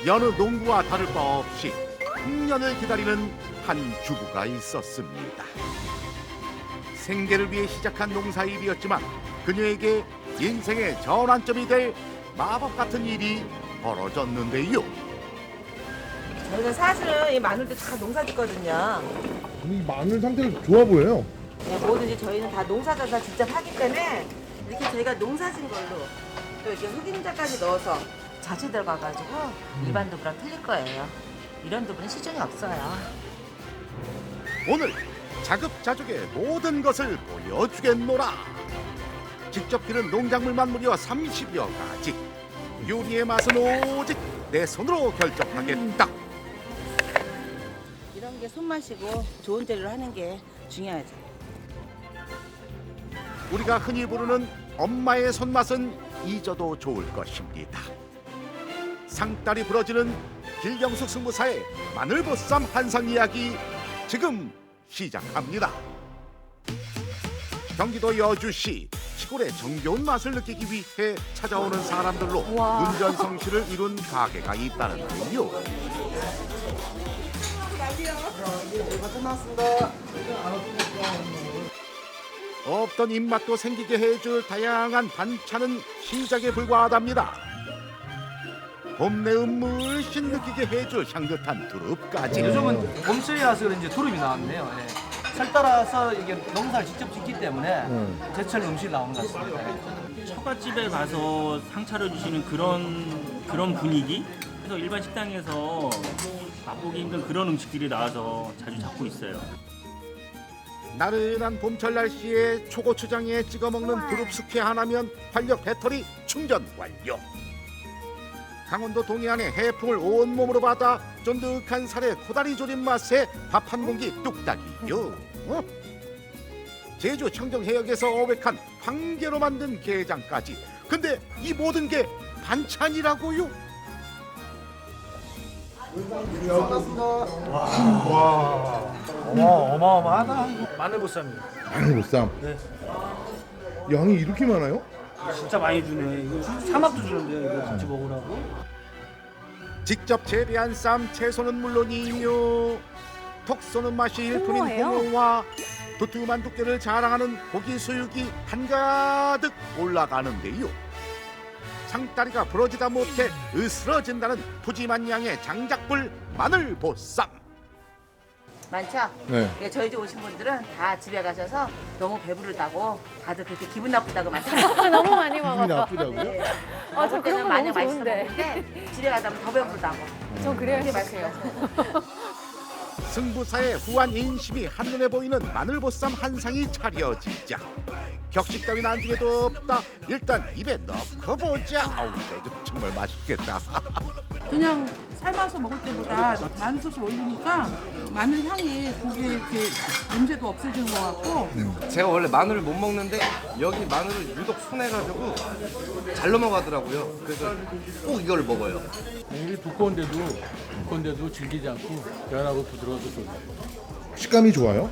여느 농부와 다를 바 없이 풍년을 기다리는 한 주부가 있었습니다. 생계를 위해 시작한 농사일이었지만 그녀에게 인생의 전환점이 될 마법 같은 일이 벌어졌는데요. 저희는 사실은 이 마늘도 다 농사짓거든요. 이 마늘 상태가 좋아 보여요. 네, 뭐든지 저희는 다 농사져서 직접 하기 때문에 이렇게 저희가 농사진 걸로 또 이렇게 흑임자까지 넣어서 자주 들어가가지고 일반 두부랑 틀릴 거예요. 이런 두부는 시중에 없어요. 오늘 자급자족의 모든 것을 보여주겠노라. 직접 기른 농작물만 무려 30여 가지. 요리의 맛은 오직 내 손으로 결정하겠다. 이런 게 손맛이고 좋은 재료로 하는 게 중요하죠. 우리가 흔히 부르는 엄마의 손맛은 잊어도 좋을 것입니다. 상다리 부러지는 길경숙 승부사의 마늘보쌈 한상 이야기 지금 시작합니다. 경기도 여주시 시골의 정겨운 맛을 느끼기 위해 찾아오는 사람들로 문전성시를 이룬 가게가 있다는데요. 없던 입맛도 생기게 해줄 다양한 반찬은 시작에 불과하답니다. 봄내음 물씬 느끼게 해줄 향긋한 두릅까지. 요즘은 봄철이라서 그런지 두릅이 나왔네요. 예. 철 따라서 이게 농사를 직접 짓기 때문에 제철 음식이 나오는 것 같습니다. 처갓집에 가서 상 차려주시는 그런 분위기? 그래서 일반 식당에서 맛보기 힘든 그런 음식들이 나와서 자주 찾고 있어요. 나른한 봄철 날씨에 초고추장에 찍어 먹는 두릅 숙회 하나면 활력 배터리 충전 완료. 강원도 동해안의 해풍을 온몸으로 받아 쫀득한 살에 코다리 조림 맛에 밥 한 공기 뚝딱이요. 제주 청정해역에서 어획한 황게로 만든 게장까지. 근데 이 모든 게 반찬이라고요? 어마어마하다. 마늘보쌈이요. 마늘보쌈. 네. 양이 이렇게 많아요? 진짜 많이 주네. 이거 삼합도 주는데 이거 같이 먹으라고. 직접 재배한 쌈 채소는 물론이요, 톡 쏘는 맛이 일품인 홍어와 두툼한 두께를 자랑하는 고기 수육이 한가득 올라가는데요. 상다리가 부러지다 못해 으스러진다는 푸짐한 양의 장작불 마늘보쌈. 많죠? 네. 예, 저희 집 오신 분들은 다 집에 가셔서 너무 배부르다고 다들 그렇게 기분 나쁘다고 말씀하시고 너무 많이 기분이 먹어서. 나쁘다고요? 아, 저 그런 거 많이 너무 맛있어 좋은데. 먹는데 집에 가다 보면 더 배부르다고 저 그래요, 그렇게 시작해요. 말씀하세요. 승부사의 후한 인심이 한눈에 보이는 마늘보쌈 한 상이 차려지자 격식 따윈 안중에도 없다. 일단 입에 넣고 보자. 아우, 이거 정말 맛있겠다. 그냥 삶아서 먹을 때보다 마늘 소스 올리니까 마늘 향이 고기에 이렇게 냄새도 없어지는 것 같고 제가 원래 마늘을 못 먹는데 여기 마늘을 유독 순해가지고 잘 넘어가더라고요. 그래서 꼭 이걸 먹어요. 이게 두꺼운데도 질기지 않고 연하고 부드러워서 좋아요. 식감이 좋아요?